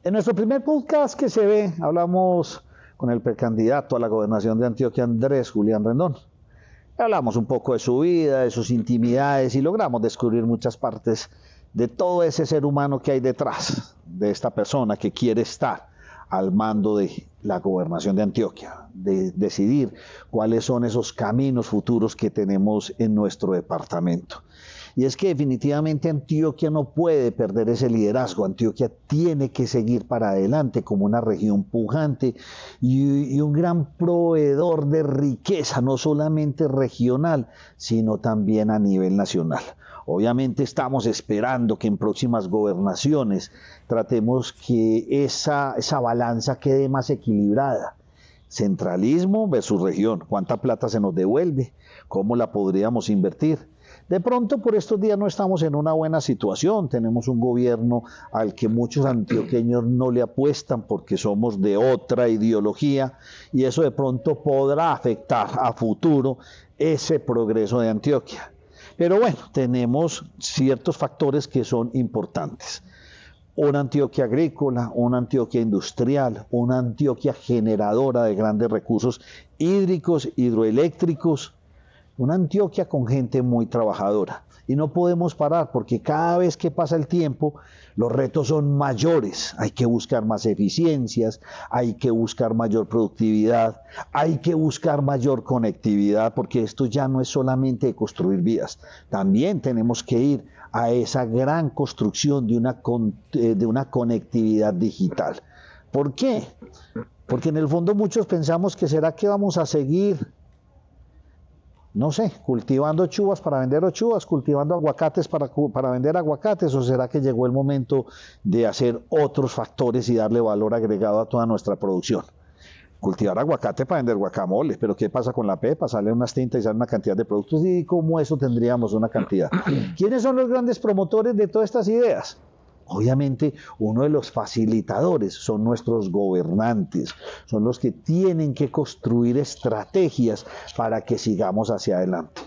En nuestro primer podcast que se ve, hablamos con el precandidato a la gobernación de Antioquia, Andrés Julián Rendón. Hablamos un poco de su vida, de sus intimidades y logramos descubrir muchas partes de todo ese ser humano que hay detrás de esta persona que quiere estar al mando de la gobernación de Antioquia, de decidir cuáles son esos caminos futuros que tenemos en nuestro departamento. Y es que definitivamente Antioquia no puede perder ese liderazgo. Antioquia tiene que seguir para adelante como una región pujante y un gran proveedor de riqueza, no solamente regional, sino también a nivel nacional. Obviamente estamos esperando que en próximas gobernaciones tratemos que esa balanza quede más equilibrada. Centralismo versus región. ¿Cuánta plata se nos devuelve? ¿Cómo la podríamos invertir? De pronto por estos días no estamos en una buena situación, tenemos un gobierno al que muchos antioqueños no le apuestan porque somos de otra ideología y eso de pronto podrá afectar a futuro ese progreso de Antioquia. Pero bueno, tenemos ciertos factores que son importantes. Una Antioquia agrícola, una Antioquia industrial, una Antioquia generadora de grandes recursos hídricos, hidroeléctricos, una Antioquia con gente muy trabajadora. Y no podemos parar porque cada vez que pasa el tiempo, los retos son mayores. Hay que buscar más eficiencias, hay que buscar mayor productividad, hay que buscar mayor conectividad, porque esto ya no es solamente de construir vías. También tenemos que ir a esa gran construcción de una conectividad digital. ¿Por qué? Porque en el fondo muchos pensamos que será que vamos a seguir, no sé, cultivando chuvas para vender chuvas, cultivando aguacates para vender aguacates, o será que llegó el momento de hacer otros factores y darle valor agregado a toda nuestra producción. Cultivar aguacate para vender guacamole, pero ¿qué pasa con la pepa? Sale unas tintas y sale una cantidad de productos y ¿cómo eso tendríamos una cantidad? ¿Quiénes son los grandes promotores de todas estas ideas? Obviamente, uno de los facilitadores son nuestros gobernantes, son los que tienen que construir estrategias para que sigamos hacia adelante.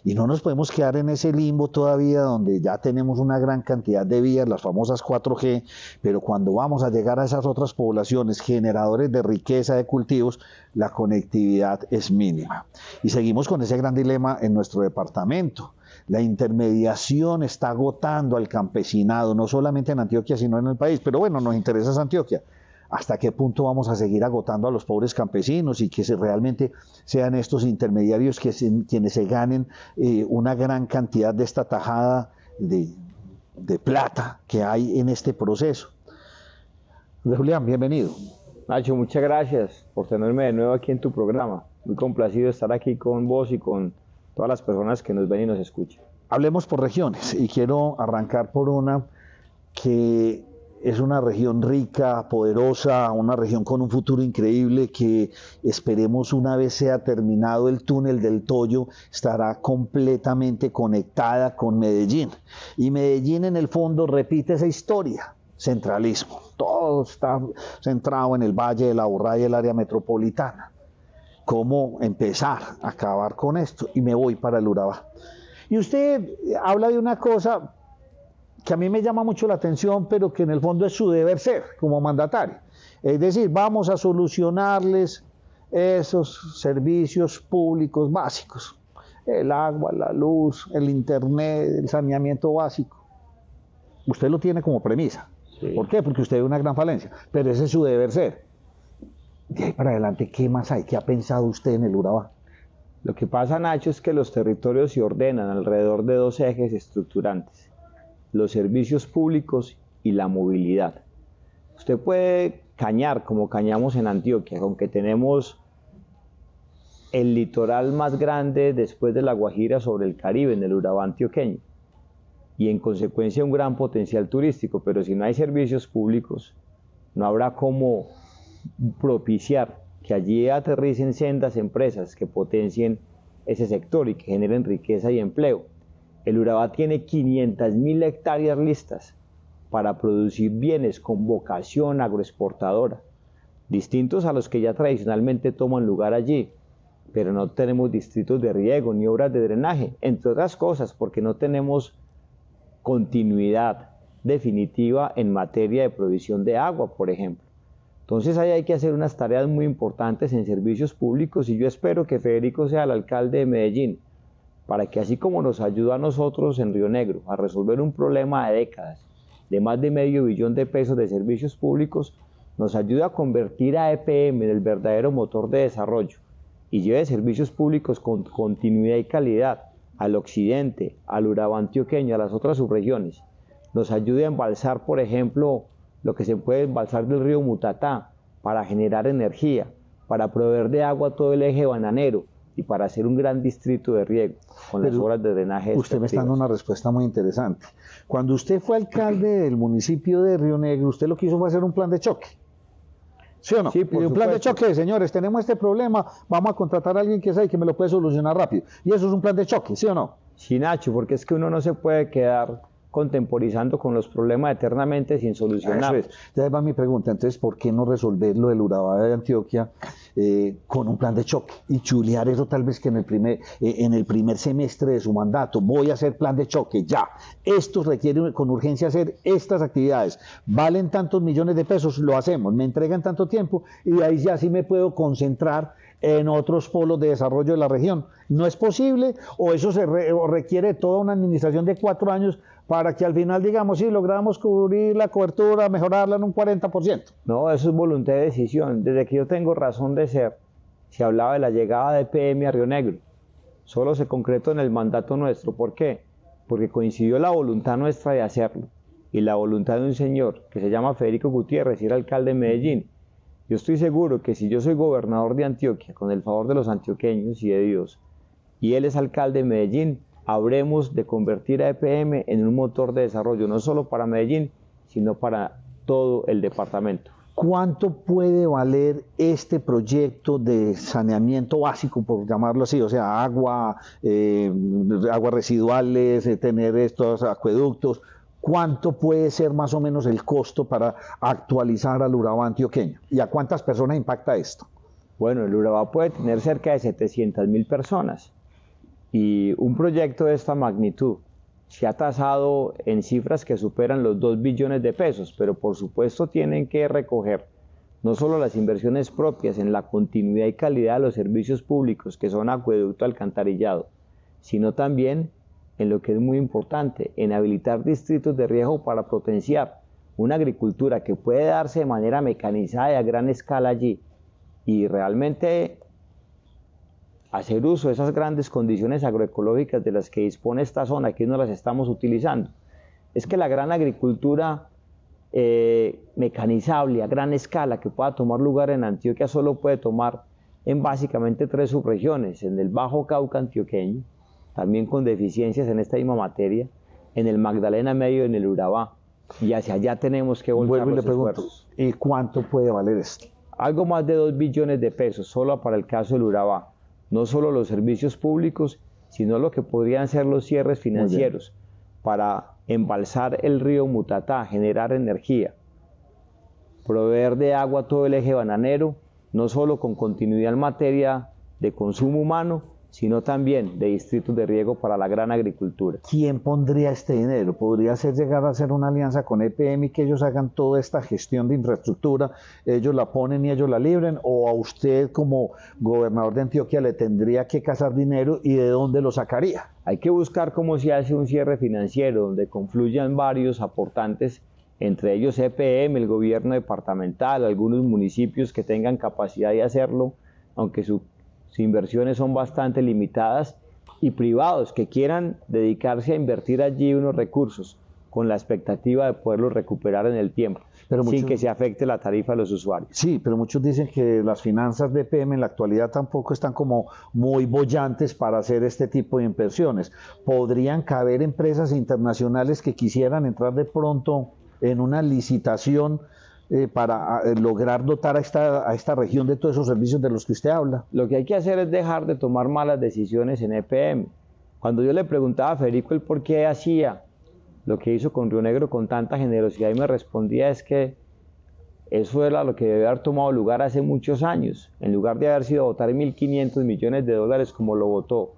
Y no nos podemos quedar en ese limbo todavía donde ya tenemos una gran cantidad de vías, las famosas 4G, pero cuando vamos a llegar a esas otras poblaciones generadores de riqueza de cultivos, la conectividad es mínima. Y seguimos con ese gran dilema en nuestro departamento. La intermediación está agotando al campesinado, no solamente en Antioquia, sino en el país. Pero bueno, nos interesa esa Antioquia. ¿Hasta qué punto vamos a seguir agotando a los pobres campesinos y que realmente sean estos intermediarios quienes se ganen una gran cantidad de esta tajada de plata que hay en este proceso? Julián, bienvenido. Nacho, muchas gracias por tenerme de nuevo aquí en tu programa. Muy complacido de estar aquí con vos y con todas las personas que nos ven y nos escuchan. Hablemos por regiones y quiero arrancar por una que es una región rica, poderosa, una región con un futuro increíble que esperemos una vez sea terminado el túnel del Toyo, estará completamente conectada con Medellín. Y Medellín en el fondo repite esa historia, centralismo. Todo está centrado en el Valle de la Aburrá y el área metropolitana. ¿Cómo empezar a acabar con esto? Y me voy para el Urabá. Y usted habla de una cosa que a mí me llama mucho la atención, pero que en el fondo es su deber ser como mandatario. Es decir, vamos a solucionarles esos servicios públicos básicos. El agua, la luz, el internet, el saneamiento básico. Usted lo tiene como premisa. Sí. ¿Por qué? Porque usted ve una gran falencia. Pero ese es su deber ser. De ahí para adelante, ¿qué más hay? ¿Qué ha pensado usted en el Urabá? Lo que pasa, Nacho, es que los territorios se ordenan alrededor de dos ejes estructurantes: los servicios públicos y la movilidad. Usted puede cañar como cañamos en Antioquia, aunque tenemos el litoral más grande después de La Guajira sobre el Caribe, en el Urabá antioqueño, y en consecuencia un gran potencial turístico, pero si no hay servicios públicos, no habrá cómo propiciar que allí aterricen sendas empresas que potencien ese sector y que generen riqueza y empleo. El Urabá tiene 500.000 hectáreas listas para producir bienes con vocación agroexportadora, distintos a los que ya tradicionalmente toman lugar allí, pero no tenemos distritos de riego ni obras de drenaje, entre otras cosas porque no tenemos continuidad definitiva en materia de provisión de agua, por ejemplo. Entonces ahí hay que hacer unas tareas muy importantes en servicios públicos y yo espero que Federico sea el alcalde de Medellín, para que así como nos ayuda a nosotros en Río Negro a resolver un problema de décadas, de más de medio billón de pesos de servicios públicos, nos ayude a convertir a EPM en el verdadero motor de desarrollo y lleve servicios públicos con continuidad y calidad al occidente, al Urabá antioqueño, a las otras subregiones. Nos ayude a embalsar, por ejemplo, lo que se puede embalsar del río Mutatá para generar energía, para proveer de agua a todo el eje bananero y para hacer un gran distrito de riego con las obras de drenaje. Usted me está dando una respuesta muy interesante. Cuando usted fue alcalde del municipio de Río Negro, usted lo que hizo fue hacer un plan de choque. ¿Sí o no? Sí, por un plan de supuesto. choque, señores, tenemos este problema, vamos a contratar a alguien que sabe que me lo puede solucionar rápido. Y eso es un plan de choque, ¿sí o no? Sí, Nacho, porque es que uno no se puede quedar contemporizando con los problemas eternamente sin solucionar. Eso es. Ya va mi pregunta, entonces, ¿por qué no resolver lo del Urabá de Antioquia con un plan de choque y chulear eso tal vez que en el primer semestre de su mandato? Voy a hacer plan de choque, ya. Esto requiere con urgencia hacer estas actividades. Valen tantos millones de pesos, lo hacemos. Me entregan tanto tiempo y de ahí ya sí me puedo concentrar en otros polos de desarrollo de la región. ¿No es posible o eso o requiere toda una administración de 4 años para que al final digamos, sí, logramos cubrir la cobertura, mejorarla en un 40%? No, eso es voluntad de decisión. Desde que yo tengo razón de ser, se hablaba de la llegada de EPM a Río Negro. Solo se concretó en el mandato nuestro. ¿Por qué? Porque coincidió la voluntad nuestra de hacerlo y la voluntad de un señor que se llama Federico Gutiérrez y era alcalde de Medellín. Yo estoy seguro que si yo soy gobernador de Antioquia, con el favor de los antioqueños y de Dios, y él es alcalde de Medellín, habremos de convertir a EPM en un motor de desarrollo, no solo para Medellín, sino para todo el departamento. ¿Cuánto puede valer este proyecto de saneamiento básico, por llamarlo así? O sea, agua, aguas residuales, tener estos acueductos. ¿Cuánto puede ser más o menos el costo para actualizar al Urabá antioqueño? ¿Y a cuántas personas impacta esto? Bueno, el Urabá puede tener cerca de 700.000 personas y un proyecto de esta magnitud se ha tasado en cifras que superan los 2 billones de pesos, pero por supuesto tienen que recoger no solo las inversiones propias en la continuidad y calidad de los servicios públicos que son acueducto, alcantarillado, sino también en lo que es muy importante, en habilitar distritos de riego para potenciar una agricultura que puede darse de manera mecanizada y a gran escala allí y realmente hacer uso de esas grandes condiciones agroecológicas de las que dispone esta zona, que no las estamos utilizando. Es que la gran agricultura mecanizable a gran escala que pueda tomar lugar en Antioquia solo puede tomar en básicamente 3 subregiones, en el Bajo Cauca antioqueño, también con deficiencias en esta misma materia, en el Magdalena Medio y en el Urabá, y hacia allá tenemos que volver los esfuerzos. ¿Y cuánto puede valer esto? Algo más de 2 billones de pesos, solo para el caso del Urabá. No solo los servicios públicos, sino lo que podrían ser los cierres financieros para embalsar el río Mutatá, generar energía, proveer de agua a todo el eje bananero, no solo con continuidad en materia de consumo humano, sino también de distritos de riego para la gran agricultura. ¿Quién pondría este dinero? ¿Podría ser llegar a hacer una alianza con EPM y que ellos hagan toda esta gestión de infraestructura, ellos la ponen y ellos la libren? ¿O a usted como gobernador de Antioquia le tendría que cazar dinero y de dónde lo sacaría? Hay que buscar cómo se hace un cierre financiero donde confluyan varios aportantes, entre ellos EPM, el gobierno departamental, algunos municipios que tengan capacidad de hacerlo, aunque sus inversiones son bastante limitadas, y privados que quieran dedicarse a invertir allí unos recursos con la expectativa de poderlos recuperar en el tiempo, sin que se afecte la tarifa de los usuarios. Sí, pero muchos dicen que las finanzas de EPM en la actualidad tampoco están como muy bollantes para hacer este tipo de inversiones. ¿Podrían caber empresas internacionales que quisieran entrar de pronto en una licitación para lograr dotar a esta región de todos esos servicios de los que usted habla? Lo que hay que hacer es dejar de tomar malas decisiones en EPM. Cuando yo le preguntaba a Federico el por qué hacía lo que hizo con Río Negro con tanta generosidad, y me respondía es que eso era lo que debe haber tomado lugar hace muchos años, en lugar de haber sido votar 1.500 millones de dólares como lo votó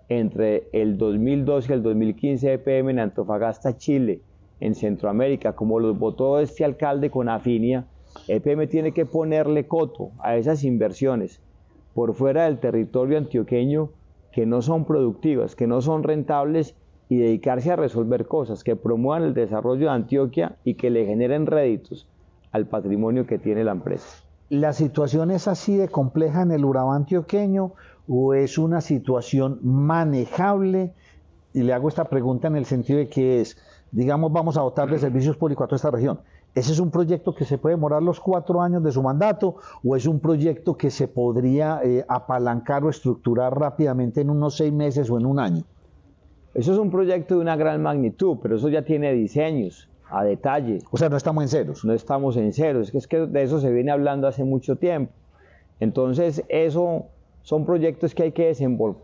entre el 2012 y el 2015 EPM en Antofagasta, Chile, en Centroamérica, como los votó este alcalde con afinia, EPM tiene que ponerle coto a esas inversiones por fuera del territorio antioqueño que no son productivas, que no son rentables, y dedicarse a resolver cosas que promuevan el desarrollo de Antioquia y que le generen réditos al patrimonio que tiene la empresa. ¿La situación es así de compleja en el Urabá antioqueño o es una situación manejable? Y le hago esta pregunta en el sentido de que es, digamos, vamos a dotar de servicios públicos a toda esta región. ¿Ese es un proyecto que se puede demorar los 4 años de su mandato o es un proyecto que se podría apalancar o estructurar rápidamente en unos 6 meses o en un año? Eso es un proyecto de una gran magnitud, pero eso ya tiene diseños a detalle. O sea, no estamos en ceros. No estamos en ceros, es que de eso se viene hablando hace mucho tiempo. Entonces, eso son proyectos que hay que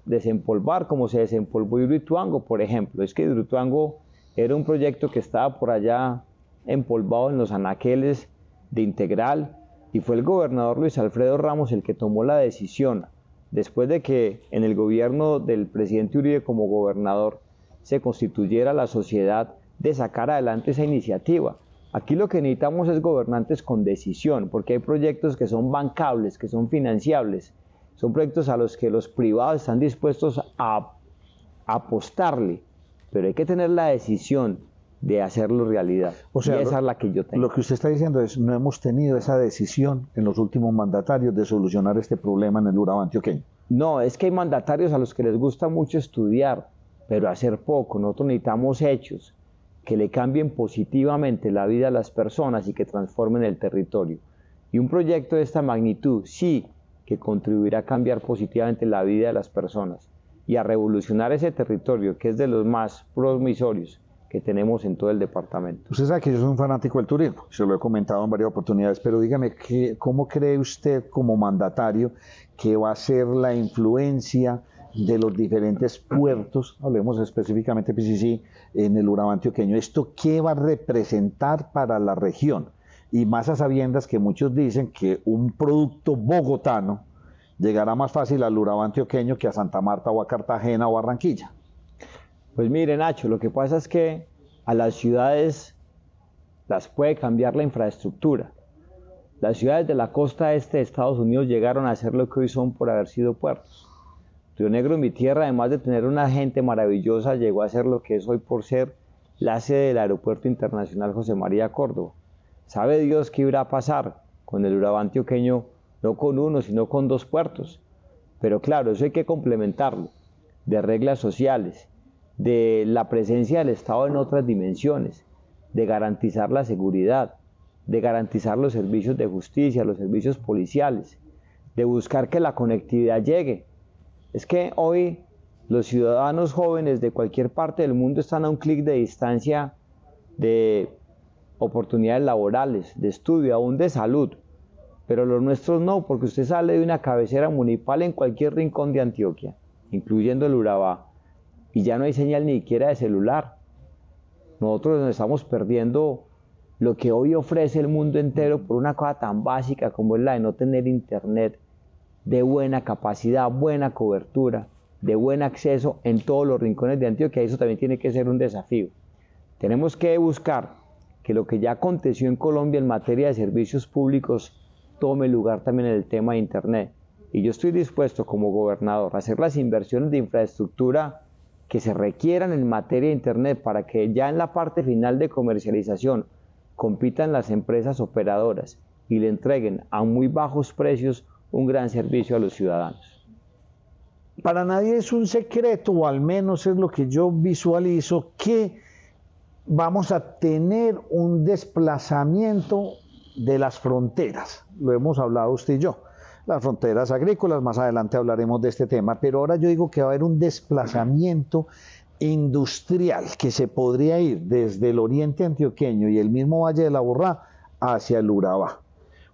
desempolvar, como se desempolvó Hidroituango, por ejemplo. Es que Hidroituango era un proyecto que estaba por allá empolvado en los anaqueles de Integral, y fue el gobernador Luis Alfredo Ramos el que tomó la decisión, después de que en el gobierno del presidente Uribe como gobernador se constituyera la sociedad, de sacar adelante esa iniciativa. Aquí lo que necesitamos es gobernantes con decisión, porque hay proyectos que son bancables, que son financiables, son proyectos a los que los privados están dispuestos a apostarle, pero hay que tener la decisión de hacerlo realidad. O sea, y esa es la que yo tengo. Lo que usted está diciendo es, no hemos tenido esa decisión en los últimos mandatarios de solucionar este problema en el Urabá antioqueño. No, es que hay mandatarios a los que les gusta mucho estudiar, pero hacer poco. Nosotros necesitamos hechos que le cambien positivamente la vida a las personas y que transformen el territorio. Y un proyecto de esta magnitud sí que contribuirá a cambiar positivamente la vida de las personas y a revolucionar ese territorio que es de los más promisorios que tenemos en todo el departamento. Usted sabe que yo soy un fanático del turismo, se lo he comentado en varias oportunidades, pero dígame, ¿cómo cree usted como mandatario que va a ser la influencia de los diferentes puertos, hablemos específicamente de PCC, en el Urabá antioqueño? ¿Esto qué va a representar para la región? Y más a sabiendas que muchos dicen que un producto bogotano llegará más fácil al Urabá antioqueño que a Santa Marta o a Cartagena o a Barranquilla. Pues mire, Nacho, lo que pasa es que a las ciudades las puede cambiar la infraestructura. Las ciudades de la costa este de Estados Unidos llegaron a ser lo que hoy son por haber sido puertos. Río Negro, mi tierra, además de tener una gente maravillosa, llegó a ser lo que es hoy por ser la sede del Aeropuerto Internacional José María Córdoba. ¿Sabe Dios qué irá a pasar con el Urabá antioqueño? No con uno, sino con 2 puertos. Pero claro, eso hay que complementarlo de reglas sociales, de la presencia del Estado en otras dimensiones, de garantizar la seguridad, de garantizar los servicios de justicia, los servicios policiales, de buscar que la conectividad llegue. Es que hoy los ciudadanos jóvenes de cualquier parte del mundo están a un clic de distancia de oportunidades laborales, de estudio, aún de salud, pero los nuestros no, porque usted sale de una cabecera municipal en cualquier rincón de Antioquia, incluyendo el Urabá, y ya no hay señal ni siquiera de celular. Nosotros nos estamos perdiendo lo que hoy ofrece el mundo entero por una cosa tan básica como es la de no tener internet de buena capacidad, buena cobertura, de buen acceso en todos los rincones de Antioquia. Eso también tiene que ser un desafío. Tenemos que buscar que lo que ya aconteció en Colombia en materia de servicios públicos tome lugar también en el tema de internet. Y yo estoy dispuesto como gobernador a hacer las inversiones de infraestructura que se requieran en materia de internet para que ya en la parte final de comercialización compitan las empresas operadoras y le entreguen a muy bajos precios un gran servicio a los ciudadanos. Para nadie es un secreto, o al menos es lo que yo visualizo, que vamos a tener un desplazamiento de las fronteras. Lo hemos hablado usted y yo. Las fronteras agrícolas, más adelante hablaremos de este tema, pero ahora yo digo que va a haber un desplazamiento industrial que se podría ir desde el oriente antioqueño y el mismo Valle de la Aburrá hacia el Urabá.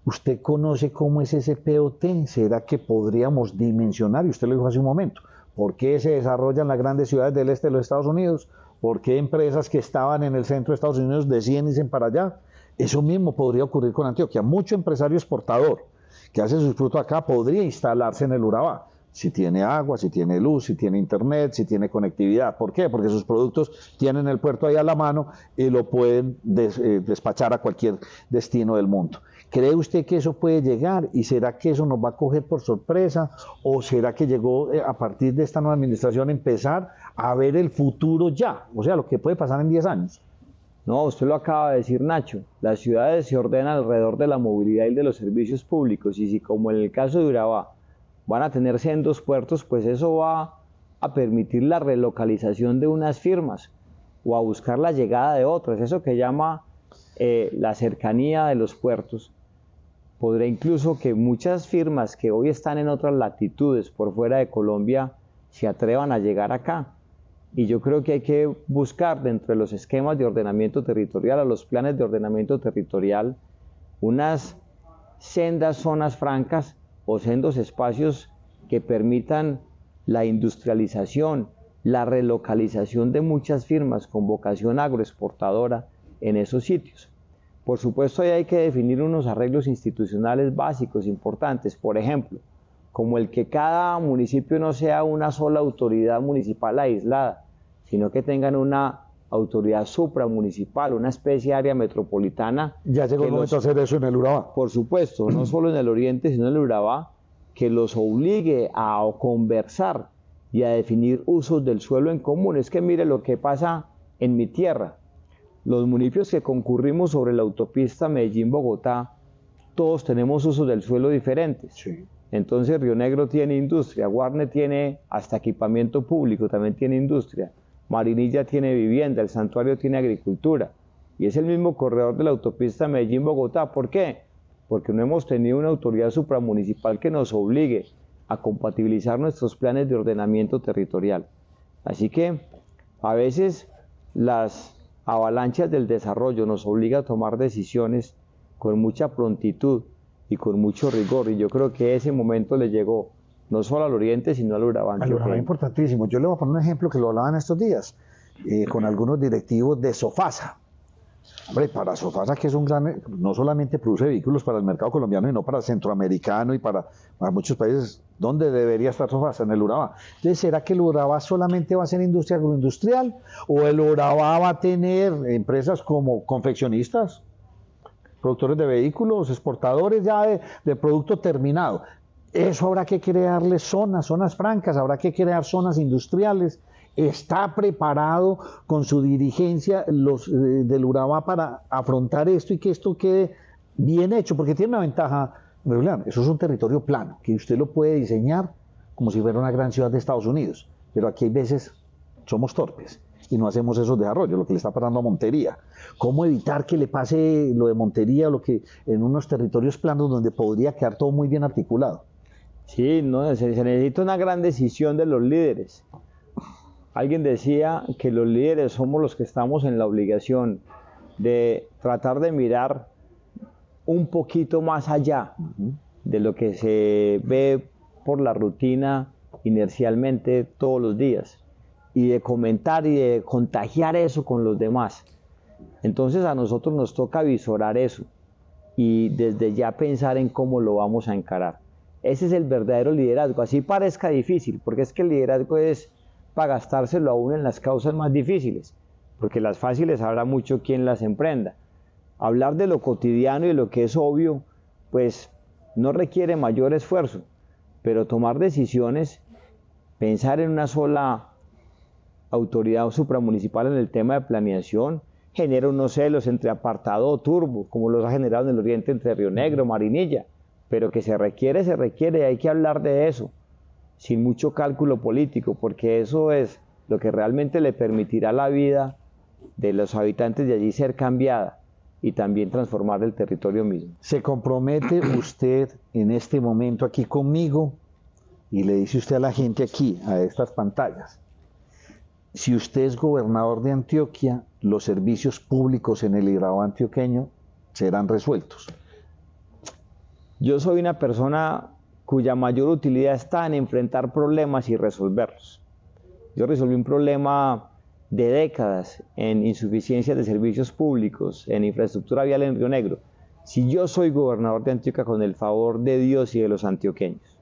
¿Usted conoce cómo es ese POT? ¿Será que podríamos dimensionar? Y usted lo dijo hace un momento. ¿Por qué se desarrollan las grandes ciudades del este de los Estados Unidos? ¿Por qué empresas que estaban en el centro de Estados Unidos deciden irse para allá? Eso mismo podría ocurrir con Antioquia. Mucho empresario exportador que hace sus frutos acá podría instalarse en el Urabá. si tiene agua, si tiene luz, si tiene internet, si tiene conectividad. ¿Por qué? Porque sus productos tienen el puerto ahí a la mano y lo pueden despachar a cualquier destino del mundo. ¿Cree usted que eso puede llegar? ¿Y será que eso nos va a coger por sorpresa? ¿O será que llegó a partir de esta nueva administración empezar a ver el futuro ya? O sea, lo que puede pasar en 10 años. No, usted lo acaba de decir, Nacho. Las ciudades se ordenan alrededor de la movilidad y de los servicios públicos. Y si, como en el caso de Urabá, van a tener sendos puertos, pues eso va a permitir la relocalización de unas firmas o a buscar la llegada de otras. Eso que llama la cercanía de los puertos. Podrá incluso que muchas firmas que hoy están en otras latitudes por fuera de Colombia se atrevan a llegar acá. Y yo creo que hay que buscar dentro de los esquemas de ordenamiento territorial, a los planes de ordenamiento territorial, unas sendas zonas francas o sendos espacios que permitan la industrialización, la relocalización de muchas firmas con vocación agroexportadora en esos sitios. Por supuesto, ahí hay que definir unos arreglos institucionales básicos, importantes, por ejemplo, como el que cada municipio no sea una sola autoridad municipal aislada, sino que tengan una autoridad supramunicipal, una especie de área metropolitana. Ya llegó el momento de hacer eso en el Urabá. Por supuesto, no solo en el oriente, sino en el Urabá, que los obligue a conversar y a definir usos del suelo en común. Es que mire lo que pasa en mi tierra. Los municipios que concurrimos sobre la autopista Medellín-Bogotá, todos tenemos usos del suelo diferentes. Sí. Entonces Río Negro tiene industria, Guarne tiene hasta equipamiento público, también tiene industria, Marinilla tiene vivienda, el Santuario tiene agricultura. Y es el mismo corredor de la autopista Medellín-Bogotá. ¿Por qué? Porque no hemos tenido una autoridad supramunicipal que nos obligue a compatibilizar nuestros planes de ordenamiento territorial. Así que a veces las avalanchas del desarrollo nos obligan a tomar decisiones con mucha prontitud y con mucho rigor, y yo creo que ese momento le llegó no solo al oriente, sino al Urabá. Al Urabá, importantísimo. Yo le voy a poner un ejemplo que lo hablaban estos días, con algunos directivos de Sofasa. Hombre, para Sofasa, que es un gran, no solamente produce vehículos para el mercado colombiano, sino para el centroamericano y para muchos países. ¿Dónde debería estar Sofasa? En el Urabá. Entonces, ¿será que el Urabá solamente va a ser industria agroindustrial? ¿O el Urabá va a tener empresas como confeccionistas, productores de vehículos, exportadores ya de producto terminado? Eso habrá que crearle zonas francas, habrá que crear zonas industriales. ¿Está preparado con su dirigencia del Urabá para afrontar esto y que esto quede bien hecho? Porque tiene una ventaja, Julián, eso es un territorio plano, que usted lo puede diseñar como si fuera una gran ciudad de Estados Unidos, pero aquí hay veces somos torpes y no hacemos esos desarrollos, lo que le está pasando a Montería. ¿Cómo evitar que le pase lo de Montería, lo que en unos territorios planos donde podría quedar todo muy bien articulado? Sí, no, se necesita una gran decisión de los líderes. Alguien decía que los líderes somos los que estamos en la obligación de tratar de mirar un poquito más allá de lo que se ve por la rutina inercialmente todos los días, y de comentar y de contagiar eso con los demás. Entonces a nosotros nos toca visorar eso y desde ya pensar en cómo lo vamos a encarar. Ese es el verdadero liderazgo, así parezca difícil, porque es que el liderazgo es para gastárselo aún en las causas más difíciles, porque las fáciles habrá mucho quien las emprenda. Hablar de lo cotidiano y de lo que es obvio, pues no requiere mayor esfuerzo, pero tomar decisiones, pensar en una sola autoridad supramunicipal en el tema de planeación, genera unos celos entre apartado o turbo, como los ha generado en el oriente entre Río Negro, Marinilla, pero que se requiere, y hay que hablar de eso, sin mucho cálculo político, porque eso es lo que realmente le permitirá la vida de los habitantes de allí ser cambiada y también transformar el territorio mismo. ¿Se compromete usted en este momento aquí conmigo y le dice usted a la gente aquí, a estas pantallas, si usted es gobernador de Antioquia, los servicios públicos en el Urabá antioqueño serán resueltos? Yo soy una persona cuya mayor utilidad está en enfrentar problemas y resolverlos. Yo resolví un problema de décadas en insuficiencia de servicios públicos, en infraestructura vial en Río Negro. Si yo soy gobernador de Antioquia, con el favor de Dios y de los antioqueños.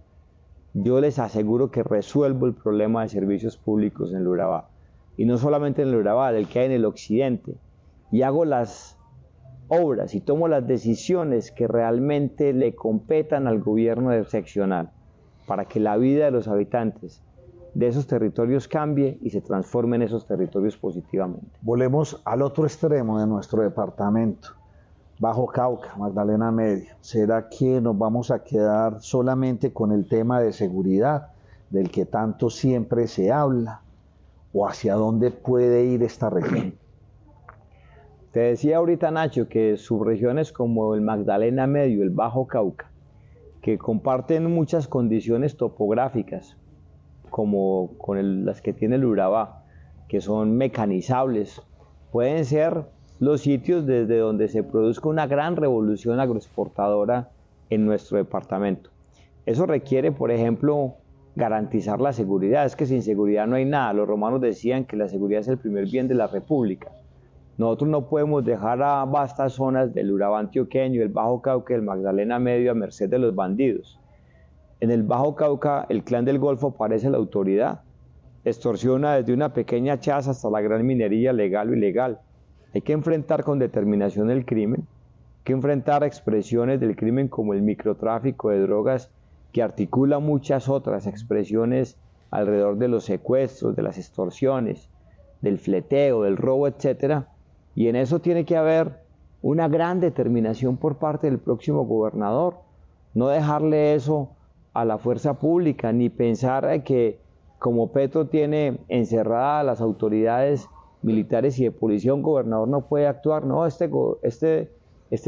yo les aseguro que resuelvo el problema de servicios públicos en el Urabá. Y no solamente en el Urabá, del que hay en el occidente. Y hago las obras y tomo las decisiones que realmente le competan al gobierno seccional para que la vida de los habitantes de esos territorios cambie y se transformen esos territorios positivamente. Volvemos al otro extremo de nuestro departamento, Bajo Cauca, Magdalena Medio. ¿Será que nos vamos a quedar solamente con el tema de seguridad, del que tanto siempre se habla? ¿O hacia dónde puede ir esta región? Te decía ahorita, Nacho, que subregiones como el Magdalena Medio, el Bajo Cauca, que comparten muchas condiciones topográficas, como con las que tiene el Urabá, que son mecanizables, pueden ser los sitios desde donde se produzca una gran revolución agroexportadora en nuestro departamento. Eso requiere, por ejemplo, garantizar la seguridad. Es que sin seguridad no hay nada. Los romanos decían que la seguridad es el primer bien de la república. Nosotros no podemos dejar a vastas zonas del Urabá antioqueño, el Bajo Cauca y el Magdalena Medio a merced de los bandidos. En el Bajo Cauca, el Clan del Golfo parece la autoridad. Extorsiona desde una pequeña chaza hasta la gran minería legal o ilegal. Hay que enfrentar con determinación el crimen. Hay que enfrentar expresiones del crimen como el microtráfico de drogas, que articula muchas otras expresiones alrededor de los secuestros, de las extorsiones, del fleteo, del robo, etc. Y en eso tiene que haber una gran determinación por parte del próximo gobernador. No dejarle eso a la fuerza pública, ni pensar que como Petro tiene encerradas a las autoridades militares y de policía, un gobernador no puede actuar. No, este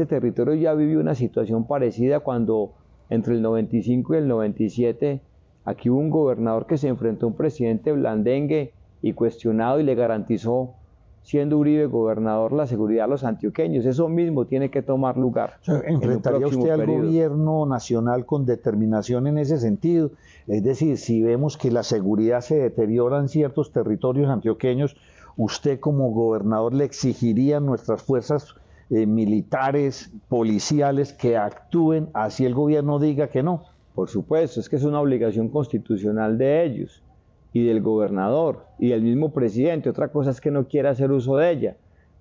territorio ya vivió una situación parecida cuando entre el 95 y el 97 aquí hubo un gobernador que se enfrentó a un presidente blandengue y cuestionado, y le garantizó, siendo Uribe gobernador, la seguridad a los antioqueños. Eso mismo tiene que tomar lugar. O sea, ¿enfrentaría usted al gobierno nacional con determinación en ese sentido? Es decir, si vemos que la seguridad se deteriora en ciertos territorios antioqueños, ¿usted como gobernador le exigiría a nuestras fuerzas militares, policiales, que actúen así el gobierno diga que no? Por supuesto, es que es una obligación constitucional de ellos y del gobernador y del mismo presidente. Otra cosa es que no quiera hacer uso de ella.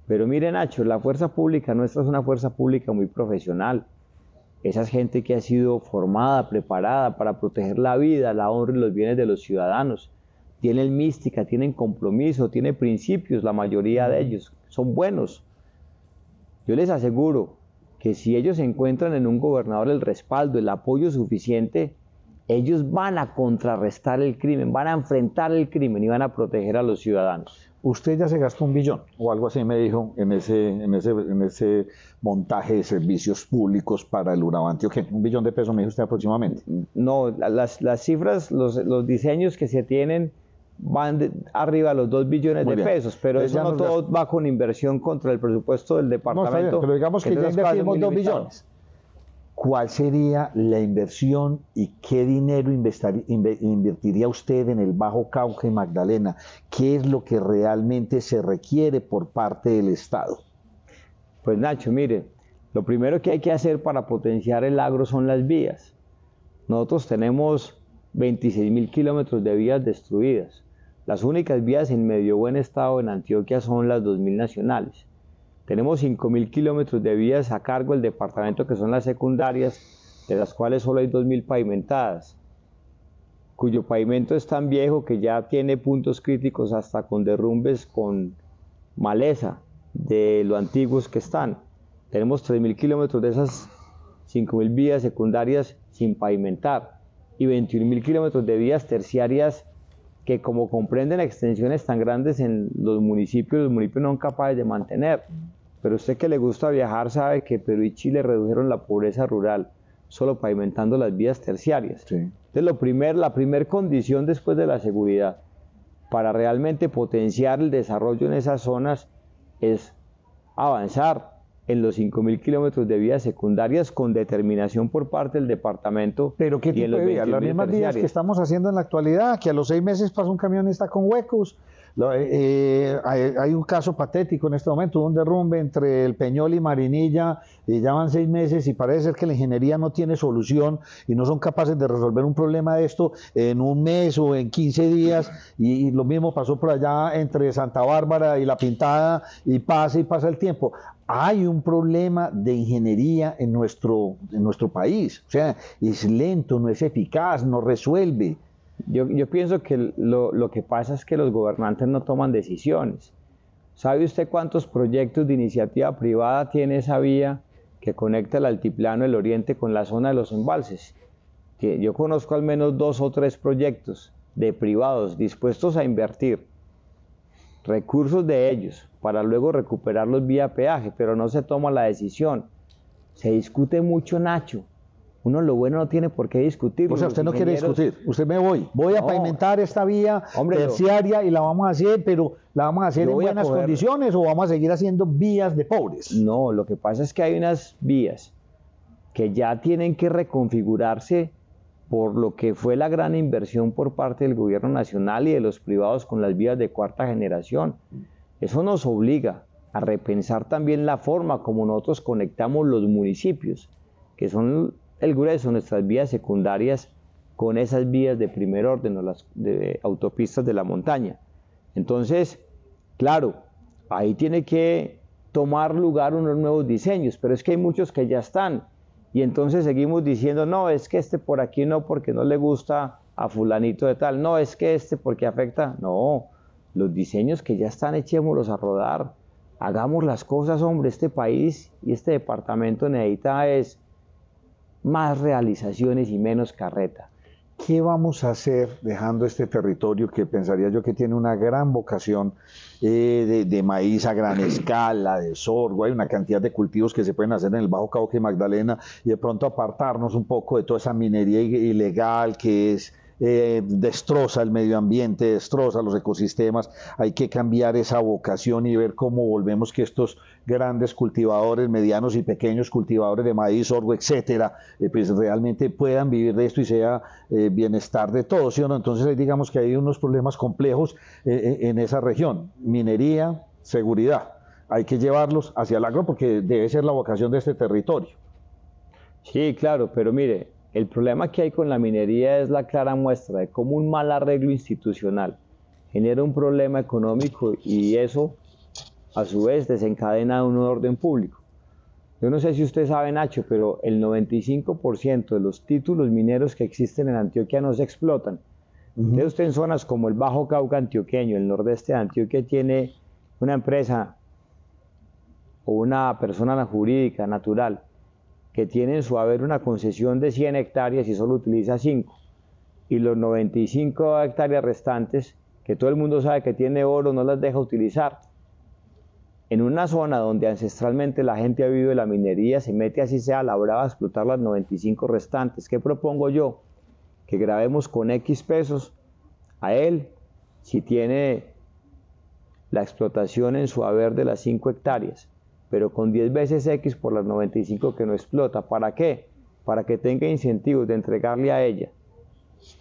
Pero mire, Nacho, la fuerza pública nuestra es una fuerza pública muy profesional. Esa es gente que ha sido formada, preparada para proteger la vida, la honra y los bienes de los ciudadanos. Tienen mística, tienen compromiso, tienen principios, la mayoría de ellos son buenos. Yo les aseguro que si ellos encuentran en un gobernador el respaldo, el apoyo suficiente, ellos van a contrarrestar el crimen, van a enfrentar el crimen y van a proteger a los ciudadanos. Usted ya se gastó 1 billón o algo así, me dijo, en ese montaje de servicios públicos para el Urabá antioqueño. 1 billón de pesos, me dijo usted aproximadamente. No, las cifras, los diseños que se tienen van arriba a los 2 billones de pesos, pero entonces eso no todo va con inversión contra el presupuesto del departamento. No, está bien, pero digamos que ya invertimos 2 billones. ¿Cuál sería la inversión y qué dinero invertiría usted en el Bajo Cauca y Magdalena? ¿Qué es lo que realmente se requiere por parte del Estado? Pues Nacho, mire, lo primero que hay que hacer para potenciar el agro son las vías. Nosotros tenemos 26.000 kilómetros de vías destruidas. Las únicas vías en medio buen estado en Antioquia son las 2.000 nacionales. Tenemos 5.000 kilómetros de vías a cargo del departamento, que son las secundarias, de las cuales solo hay 2.000 pavimentadas, cuyo pavimento es tan viejo que ya tiene puntos críticos hasta con derrumbes, con maleza de lo antiguos que están. Tenemos 3.000 kilómetros de esas 5.000 vías secundarias sin pavimentar y 21.000 kilómetros de vías terciarias que, como comprenden extensiones tan grandes en los municipios no son capaces de mantener. Pero usted que le gusta viajar sabe que Perú y Chile redujeron la pobreza rural solo pavimentando las vías terciarias. Sí. Entonces la primera condición después de la seguridad para realmente potenciar el desarrollo en esas zonas es avanzar en los 5.000 kilómetros de vías secundarias con determinación por parte del departamento. ¿Pero qué tipo de vías? Las mismas vías que estamos haciendo en la actualidad, que a los 6 meses pasa un camión y está con huecos. Hay un caso patético en este momento, un derrumbe entre el Peñol y Marinilla, y ya van 6 meses y parece ser que la ingeniería no tiene solución y no son capaces de resolver un problema de esto en un mes o en 15 días, y lo mismo pasó por allá entre Santa Bárbara y La Pintada, y pasa el tiempo. Hay un problema de ingeniería en nuestro país, o sea, es lento, no es eficaz, no resuelve. Yo pienso que lo que pasa es que los gobernantes no toman decisiones. ¿Sabe usted cuántos proyectos de iniciativa privada tiene esa vía que conecta el altiplano del oriente con la zona de los embalses? Que yo conozco al menos 2 o 3 proyectos de privados dispuestos a invertir recursos de ellos para luego recuperarlos vía peaje, pero no se toma la decisión. Se discute mucho, Nacho. Uno lo bueno no tiene por qué discutir. O sea, usted no quiere discutir. Usted voy a pavimentar esta vía terciaria y la vamos a hacer, pero ¿la vamos a hacer en buenas condiciones o vamos a seguir haciendo vías de pobres? No, lo que pasa es que hay unas vías que ya tienen que reconfigurarse por lo que fue la gran inversión por parte del gobierno nacional y de los privados con las vías de cuarta generación. Eso nos obliga a repensar también la forma como nosotros conectamos los municipios, que son el grueso de nuestras vías secundarias, con esas vías de primer orden o las de autopistas de la montaña. Entonces, claro, ahí tiene que tomar lugar unos nuevos diseños, pero es que hay muchos que ya están, y entonces seguimos diciendo, no, es que este por aquí no, porque no le gusta a fulanito de tal, no, es que este porque afecta, no, los diseños que ya están, echémoslos a rodar, hagamos las cosas, hombre. Este país y este departamento necesita más realizaciones y menos carreta. ¿Qué vamos a hacer dejando este territorio que pensaría yo que tiene una gran vocación de maíz a gran escala, de sorgo? Hay una cantidad de cultivos que se pueden hacer en el Bajo Cauca y Magdalena, y de pronto apartarnos un poco de toda esa minería ilegal que destroza el medio ambiente, destroza los ecosistemas. Hay que cambiar esa vocación y ver cómo volvemos que estos grandes cultivadores, medianos y pequeños cultivadores de maíz, sorgo, etcétera, pues realmente puedan vivir de esto y sea bienestar de todos, ¿sí o no? Entonces ahí digamos que hay unos problemas complejos en esa región. Minería, seguridad. Hay que llevarlos hacia el agro porque debe ser la vocación de este territorio. Sí, claro, pero mire, el problema que hay con la minería es la clara muestra de cómo un mal arreglo institucional genera un problema económico, y eso a su vez desencadena un orden público. Yo no sé si usted sabe, Nacho, pero el 95% de los títulos mineros que existen en Antioquia no se explotan. Entonces usted en zonas como el Bajo Cauca antioqueño, el nordeste de Antioquia, tiene una empresa o una persona jurídica natural que tiene en su haber una concesión de 100 hectáreas y solo utiliza 5. Y los 95 hectáreas restantes, que todo el mundo sabe que tiene oro, no las deja utilizar. En una zona donde ancestralmente la gente ha vivido de la minería, se mete así sea a la brava a explotar las 95 restantes. ¿Qué propongo yo? Que grabemos con X pesos a él si tiene la explotación en su haber de las 5 hectáreas, pero con 10 veces X por las 95 que no explota. ¿Para qué? Para que tenga incentivos de entregarle a ella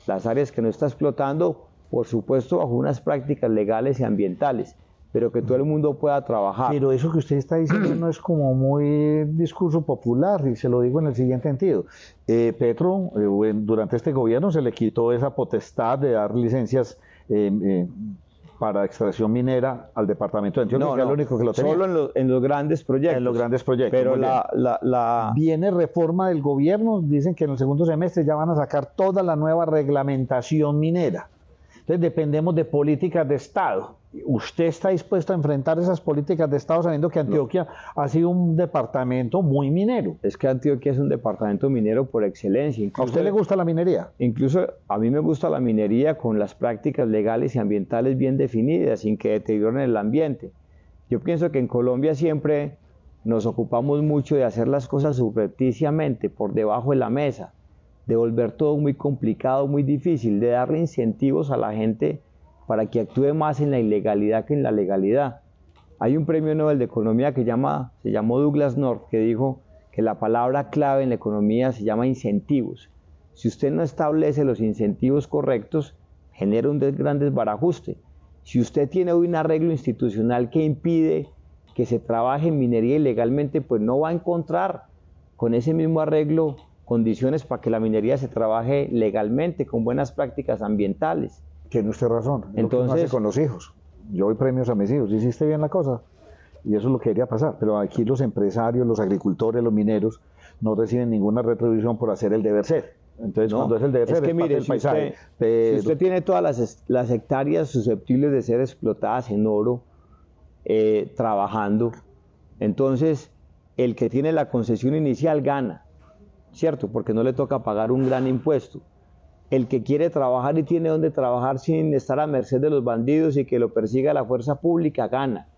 las áreas que no está explotando, por supuesto bajo unas prácticas legales y ambientales, pero que todo el mundo pueda trabajar. Pero eso que usted está diciendo no es como muy discurso popular, y se lo digo en el siguiente sentido. Petro, durante este gobierno se le quitó esa potestad de dar licencias para extracción minera al departamento de Antioquia, que es lo único que lo tenía. Solo en los grandes proyectos. En los grandes proyectos. Pero viene reforma del gobierno, dicen que en el segundo semestre ya van a sacar toda la nueva reglamentación minera. Entonces dependemos de políticas de Estado. ¿Usted está dispuesto a enfrentar esas políticas de Estado sabiendo que Antioquia ha sido un departamento muy minero? Es que Antioquia es un departamento minero por excelencia. ¿A usted le gusta la minería? Incluso a mí me gusta la minería con las prácticas legales y ambientales bien definidas, sin que deterioren el ambiente. Yo pienso que en Colombia siempre nos ocupamos mucho de hacer las cosas subrepticiamente, por debajo de la mesa, de volver todo muy complicado, muy difícil, de darle incentivos a la gente para que actúe más en la ilegalidad que en la legalidad. Hay un premio Nobel de Economía que se llamó Douglas North, que dijo que la palabra clave en la economía se llama incentivos. Si usted no establece los incentivos correctos, genera un gran desbarajuste. Si usted tiene hoy un arreglo institucional que impide que se trabaje en minería ilegalmente, pues no va a encontrar con ese mismo arreglo condiciones para que la minería se trabaje legalmente, con buenas prácticas ambientales. Tiene usted razón. Es Entonces, lo que uno hace con los hijos. Yo doy premios a mis hijos. Hiciste bien la cosa. Y eso es lo que debería pasar. Pero aquí los empresarios, los agricultores, los mineros no reciben ninguna retribución por hacer el deber ser. Entonces, no, cuando es el deber ser, que es mire, parte del paisaje. Si usted tiene todas las hectáreas susceptibles de ser explotadas en oro, trabajando, entonces el que tiene la concesión inicial gana, ¿cierto? Porque no le toca pagar un gran impuesto. El que quiere trabajar y tiene donde trabajar sin estar a merced de los bandidos y que lo persiga la fuerza pública, gana.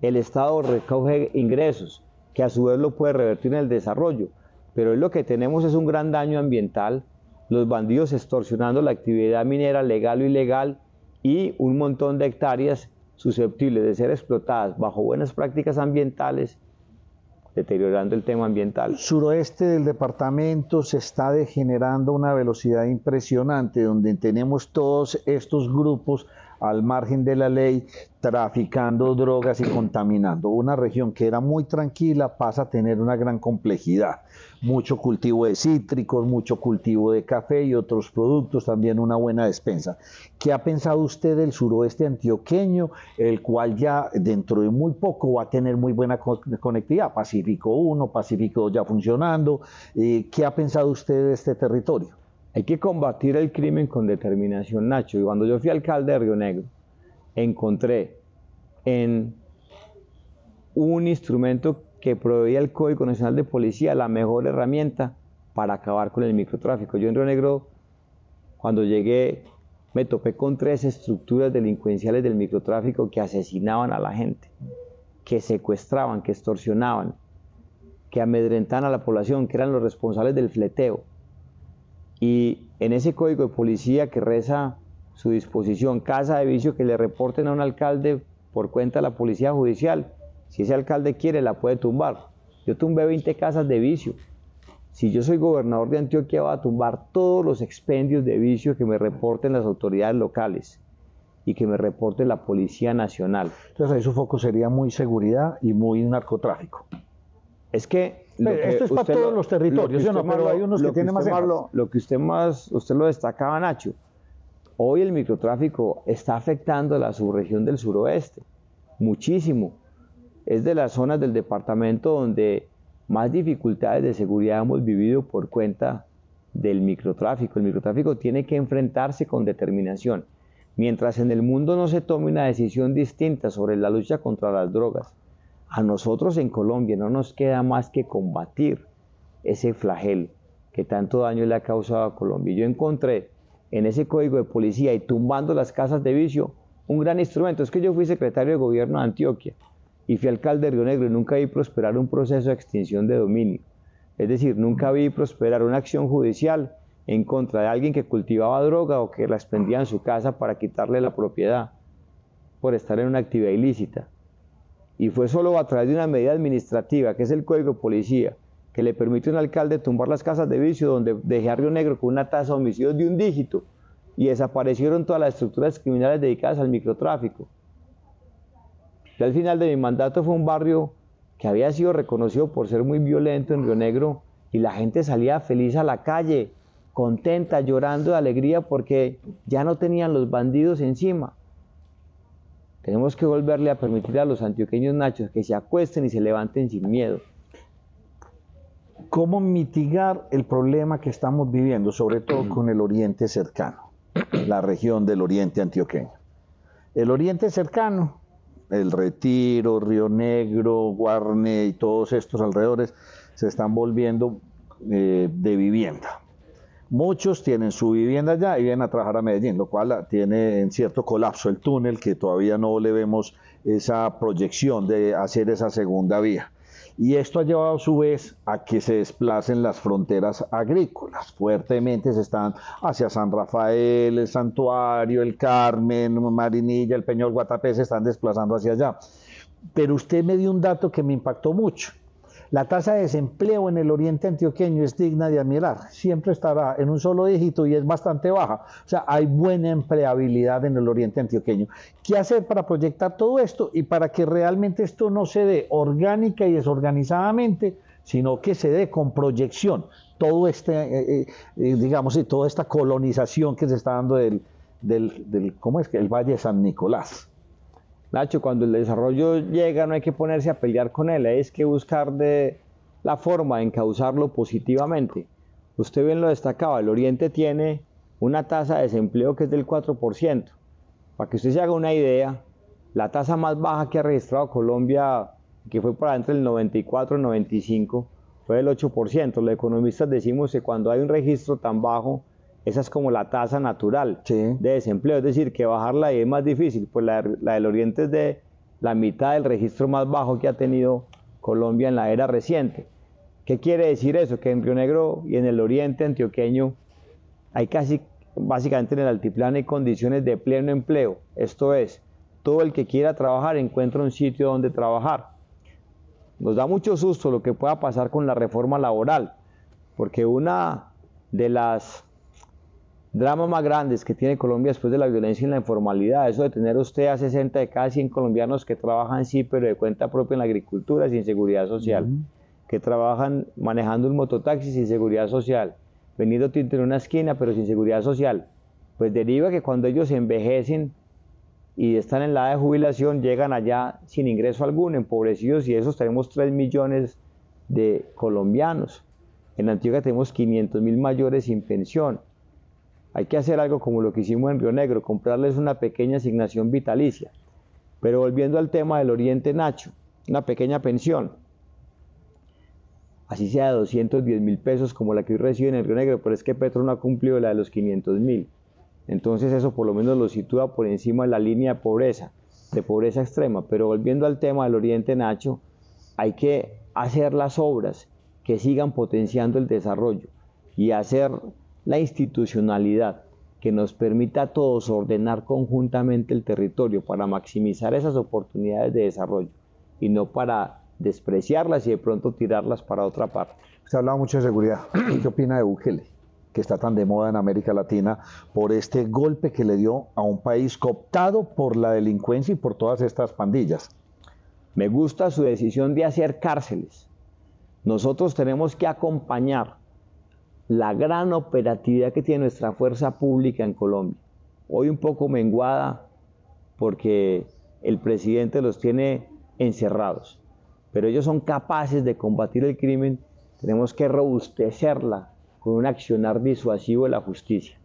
El Estado recoge ingresos, que a su vez lo puede revertir en el desarrollo. Pero hoy lo que tenemos es un gran daño ambiental, los bandidos extorsionando la actividad minera legal o ilegal y un montón de hectáreas susceptibles de ser explotadas bajo buenas prácticas ambientales, deteriorando el tema ambiental. Suroeste del departamento se está degenerando a una velocidad impresionante, donde tenemos todos estos grupos al margen de la ley, traficando drogas y contaminando. Una región que era muy tranquila pasa a tener una gran complejidad. Mucho cultivo de cítricos, mucho cultivo de café y otros productos, también una buena despensa. ¿Qué ha pensado usted del suroeste antioqueño, el cual ya dentro de muy poco va a tener muy buena conectividad? Pacífico 1, Pacífico 2 ya funcionando. ¿Qué ha pensado usted de este territorio? Hay que combatir el crimen con determinación, Nacho. Y cuando yo fui alcalde de Río Negro, encontré en un instrumento que proveía el Código Nacional de Policía la mejor herramienta para acabar con el microtráfico. Yo en Río Negro, cuando llegué, me topé con 3 estructuras delincuenciales del microtráfico que asesinaban a la gente, que secuestraban, que extorsionaban, que amedrentaban a la población, que eran los responsables del fleteo. Y en ese código de policía que reza su disposición, casa de vicio que le reporten a un alcalde por cuenta de la policía judicial, si ese alcalde quiere la puede tumbar. Yo tumbé 20 casas de vicio. Si yo soy gobernador de Antioquia, voy a tumbar todos los expendios de vicio que me reporten las autoridades locales y que me reporte la Policía Nacional. Entonces ahí su foco sería muy seguridad y muy narcotráfico. Es que esto es para todos los territorios, ¿sí o no? Pero hay unos que tienen más énfasis. Lo que usted lo destacaba, Nacho. Hoy el microtráfico está afectando a la subregión del suroeste, muchísimo. Es de las zonas del departamento donde más dificultades de seguridad hemos vivido por cuenta del microtráfico. El microtráfico tiene que enfrentarse con determinación. Mientras en el mundo no se tome una decisión distinta sobre la lucha contra las drogas, a nosotros en Colombia no nos queda más que combatir ese flagelo que tanto daño le ha causado a Colombia. Yo encontré en ese código de policía y tumbando las casas de vicio un gran instrumento. Es que yo fui secretario de gobierno de Antioquia y fui alcalde de Río Negro y nunca vi prosperar un proceso de extinción de dominio. Es decir, nunca vi prosperar una acción judicial en contra de alguien que cultivaba droga o que la expendía en su casa para quitarle la propiedad por estar en una actividad ilícita. Y fue solo a través de una medida administrativa, que es el Código de Policía, que le permite a un alcalde tumbar las casas de vicio, donde dejé a Río Negro con una tasa de homicidios de 1 dígito y desaparecieron todas las estructuras criminales dedicadas al microtráfico. Ya al final de mi mandato fue un barrio que había sido reconocido por ser muy violento en Río Negro y la gente salía feliz a la calle, contenta, llorando de alegría porque ya no tenían los bandidos encima. Tenemos que volverle a permitir a los antioqueños, Nachos, que se acuesten y se levanten sin miedo. ¿Cómo mitigar el problema que estamos viviendo, sobre todo con el oriente cercano, la región del oriente antioqueño? El oriente cercano, el Retiro, Río Negro, Guarne y todos estos alrededores se están volviendo de vivienda. Muchos tienen su vivienda allá y vienen a trabajar a Medellín, lo cual tiene en cierto colapso el túnel, que todavía no le vemos esa proyección de hacer esa segunda vía. Y esto ha llevado a su vez a que se desplacen las fronteras agrícolas. Fuertemente se están hacia San Rafael, el Santuario, el Carmen, Marinilla, el Peñol, Guatapé, se están desplazando hacia allá. Pero usted me dio un dato que me impactó mucho. La tasa de desempleo en el oriente antioqueño es digna de admirar, siempre estará en un solo dígito y es bastante baja. O sea, hay buena empleabilidad en el oriente antioqueño. ¿Qué hacer para proyectar todo esto y para que realmente esto no se dé orgánica y desorganizadamente, sino que se dé con proyección? Todo digamos, toda esta colonización que se está dando ¿cómo es que? El Valle de San Nicolás. Nacho, cuando el desarrollo llega no hay que ponerse a pelear con él, hay que buscar la forma de encauzarlo positivamente. Usted bien lo destacaba, el Oriente tiene una tasa de desempleo que es del 4%. Para que usted se haga una idea, la tasa más baja que ha registrado Colombia, que fue para entre el 94 y el 95, fue del 8%. Los economistas decimos que cuando hay un registro tan bajo, esa es como la tasa natural de desempleo, es decir, que bajarla ahí es más difícil, pues la del Oriente es de la mitad del registro más bajo que ha tenido Colombia en la era reciente. ¿Qué quiere decir eso? Que en Río Negro y en el Oriente antioqueño hay básicamente en el altiplano hay condiciones de pleno empleo, esto es, todo el que quiera trabajar encuentra un sitio donde trabajar. Nos da mucho susto lo que pueda pasar con la reforma laboral, porque una de las dramas más grandes que tiene Colombia después de la violencia y la informalidad, eso de tener usted a 60 de cada 100 colombianos que trabajan sí, pero de cuenta propia en la agricultura sin seguridad social, que trabajan manejando un mototaxi sin seguridad social, vendiendo tinto en una esquina pero sin seguridad social, pues deriva que cuando ellos envejecen y están en la edad de jubilación, llegan allá sin ingreso alguno, empobrecidos, y esos tenemos 3 millones de colombianos. En Antioquia tenemos 500.000 mayores sin pensión. Hay que hacer algo como lo que hicimos en Río Negro, comprarles una pequeña asignación vitalicia. Pero volviendo al tema del Oriente, Nacho, una pequeña pensión, así sea de 210.000 pesos como la que hoy reciben en Río Negro, pero es que Petro no ha cumplido la de los 500.000. Entonces eso por lo menos lo sitúa por encima de la línea de pobreza extrema. Pero volviendo al tema del Oriente, Nacho, hay que hacer las obras que sigan potenciando el desarrollo y hacer la institucionalidad que nos permita a todos ordenar conjuntamente el territorio para maximizar esas oportunidades de desarrollo y no para despreciarlas y de pronto tirarlas para otra parte. Usted ha hablado mucho de seguridad. ¿Qué opina de Bukele, que está tan de moda en América Latina por este golpe que le dio a un país cooptado por la delincuencia y por todas estas pandillas? Me gusta su decisión de hacer cárceles. Nosotros tenemos que acompañar la gran operatividad que tiene nuestra fuerza pública en Colombia. Hoy un poco menguada porque el presidente los tiene encerrados, pero ellos son capaces de combatir el crimen. Tenemos que robustecerla con un accionar disuasivo de la justicia.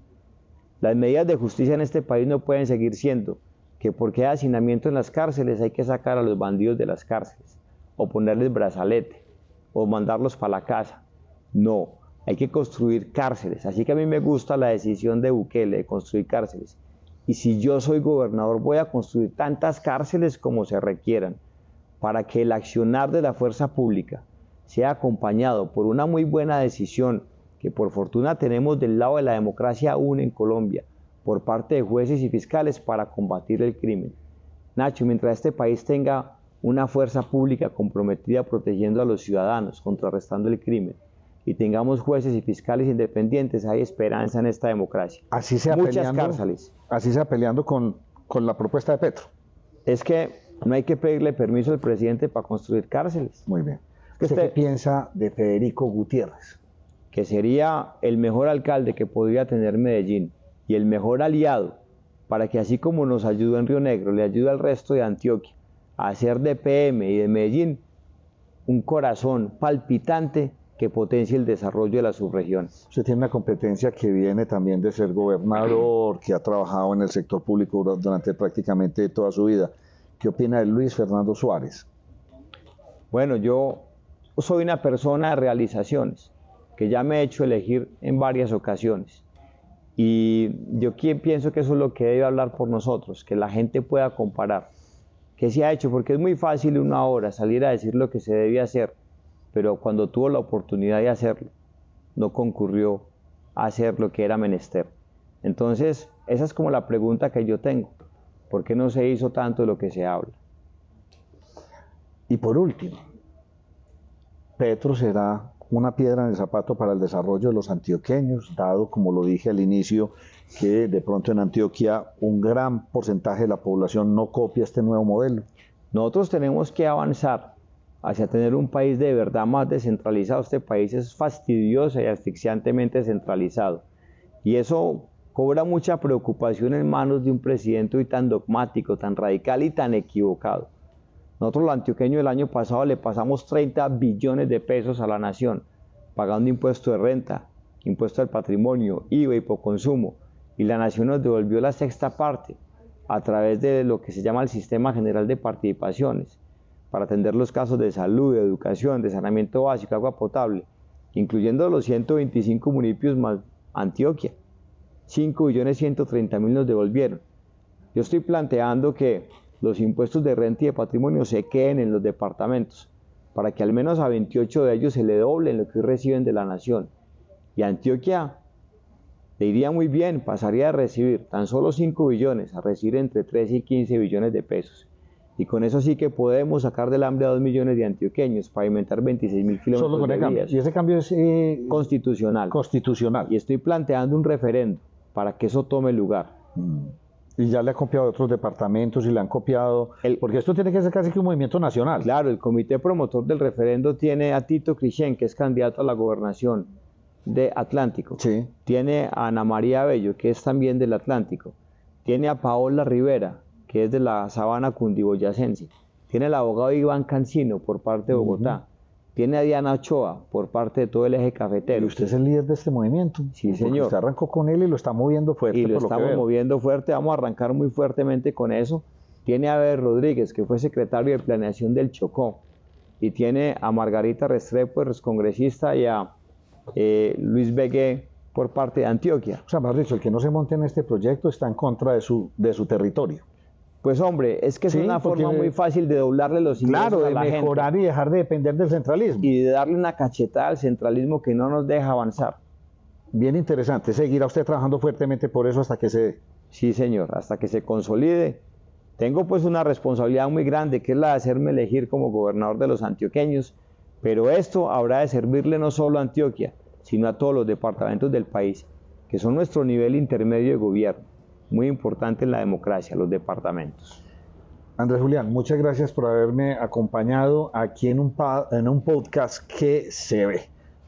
Las medidas de justicia en este país no pueden seguir siendo que porque hay hacinamiento en las cárceles hay que sacar a los bandidos de las cárceles, o ponerles brazalete, o mandarlos para la casa. No, hay que construir cárceles. Así que a mí me gusta la decisión de Bukele de construir cárceles. Y si yo soy gobernador voy a construir tantas cárceles como se requieran para que el accionar de la fuerza pública sea acompañado por una muy buena decisión que por fortuna tenemos del lado de la democracia aún en Colombia, por parte de jueces y fiscales para combatir el crimen. Nacho, mientras este país tenga una fuerza pública comprometida protegiendo a los ciudadanos, contrarrestando el crimen, y tengamos jueces y fiscales independientes, hay esperanza en esta democracia. Así sea muchas cárceles. Así sea peleando con la propuesta de Petro. Es que no hay que pedirle permiso al presidente para construir cárceles. Muy bien. ¿Usted qué piensa de Federico Gutiérrez? Que sería el mejor alcalde que podría tener Medellín y el mejor aliado para que así como nos ayudó en Río Negro, le ayude al resto de Antioquia a hacer de PM y de Medellín un corazón palpitante que potencie el desarrollo de la subregión. Usted tiene una competencia que viene también de ser gobernador, que ha trabajado en el sector público durante prácticamente toda su vida. ¿Qué opina de Luis Fernando Suárez? Bueno, yo soy una persona de realizaciones, que ya me he hecho elegir en varias ocasiones. Y yo pienso que eso es lo que debe hablar por nosotros, que la gente pueda comparar qué se ha hecho, porque es muy fácil una hora salir a decir lo que se debía hacer, pero cuando tuvo la oportunidad de hacerlo, no concurrió a hacer lo que era menester. Entonces, esa es como la pregunta que yo tengo. ¿Por qué no se hizo tanto de lo que se habla? Y por último, Petro será una piedra en el zapato para el desarrollo de los antioqueños, dado, como lo dije al inicio, que de pronto en Antioquia un gran porcentaje de la población no copia este nuevo modelo. Nosotros tenemos que avanzar hacia tener un país de verdad más descentralizado. Este país es fastidioso y asfixiantemente centralizado. Y eso cobra mucha preocupación en manos de un presidente hoy tan dogmático, tan radical y tan equivocado. Nosotros los antioqueños el año pasado le pasamos 30 billones de pesos a la nación, pagando impuesto de renta, impuesto al patrimonio, IVA, hipoconsumo, y la nación nos devolvió la sexta parte a través de lo que se llama el Sistema General de Participaciones, para atender los casos de salud, de educación, de saneamiento básico, agua potable, incluyendo los 125 municipios más Antioquia. 5.130.000 nos devolvieron. Yo estoy planteando que los impuestos de renta y de patrimonio se queden en los departamentos, para que al menos a 28 de ellos se le doblen lo que hoy reciben de la nación. Y Antioquia le iría muy bien, pasaría de recibir tan solo 5 billones a recibir entre 13 y 15 billones de pesos. Y con eso sí que podemos sacar del hambre a 2 millones de antioqueños, pavimentar 26.000 kilómetros de vías. Y ese cambio es constitucional. Constitucional. Y estoy planteando un referendo para que eso tome lugar. Y ya le han copiado a otros departamentos y le han copiado, porque esto tiene que ser casi que un movimiento nacional. Claro, el comité promotor del referendo tiene a Tito Crichen, que es candidato a la gobernación de Atlántico. Sí. Tiene a Ana María Bello, que es también del Atlántico. Tiene a Paola Rivera, que es de la Sabana Cundiboyacense. Tiene al abogado Iván Cancino por parte de Bogotá. Tiene a Diana Ochoa por parte de todo el eje cafetero. ¿Y usted es el líder de este movimiento? Sí, señor. Usted arrancó con él y lo está moviendo fuerte. Y lo estamos moviendo fuerte, vamos a arrancar muy fuertemente con eso. Tiene a Abel Rodríguez, que fue secretario de Planeación del Chocó. Y tiene a Margarita Restrepo, congresista, y a Luis Begué por parte de Antioquia. O sea, mejor dicho, el que no se monte en este proyecto está en contra de su territorio. Pues hombre, es que es una forma muy fácil de doblarle los ingresos a la gente. Claro, de mejorar y dejar de depender del centralismo. Y de darle una cachetada al centralismo que no nos deja avanzar. Bien interesante, seguirá usted trabajando fuertemente por eso hasta que se... Sí, señor, hasta que se consolide. Tengo pues una responsabilidad muy grande, que es la de hacerme elegir como gobernador de los antioqueños, pero esto habrá de servirle no solo a Antioquia, sino a todos los departamentos del país, que son nuestro nivel intermedio de gobierno. Muy importante en la democracia, los departamentos. Andrés Julián, muchas gracias por haberme acompañado aquí en un podcast que se ve.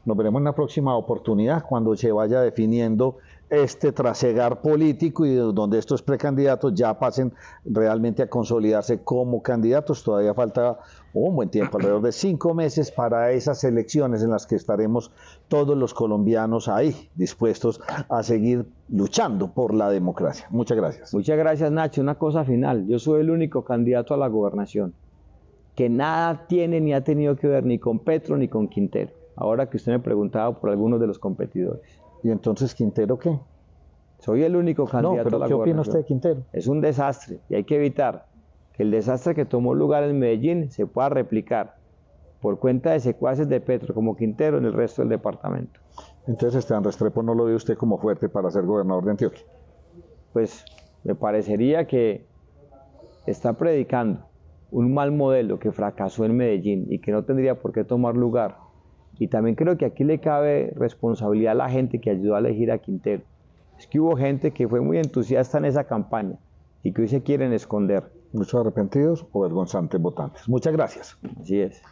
Nos veremos en la próxima oportunidad cuando se vaya definiendo este trasegar político y donde estos precandidatos ya pasen realmente a consolidarse como candidatos. Todavía falta un buen tiempo, alrededor de 5 meses para esas elecciones en las que estaremos todos los colombianos ahí, dispuestos a seguir luchando por la democracia. Muchas gracias. Muchas gracias, Nacho. Una cosa final, yo soy el único candidato a la gobernación que nada tiene ni ha tenido que ver ni con Petro ni con Quintero. Ahora que usted me preguntaba por algunos de los competidores. ¿Y entonces Quintero qué? Soy el único candidato a la gobernación. ¿Qué opina usted de Quintero? Es un desastre y hay que evitar que el desastre que tomó lugar en Medellín se pueda replicar por cuenta de secuaces de Petro como Quintero en el resto del departamento. Entonces Esteban Restrepo no lo ve usted como fuerte para ser gobernador de Antioquia. Pues me parecería que está predicando un mal modelo que fracasó en Medellín y que no tendría por qué tomar lugar. Y también creo que aquí le cabe responsabilidad a la gente que ayudó a elegir a Quintero. Es que hubo gente que fue muy entusiasta en esa campaña y que hoy se quieren esconder. Muchos arrepentidos o vergonzantes votantes. Muchas gracias. Así es.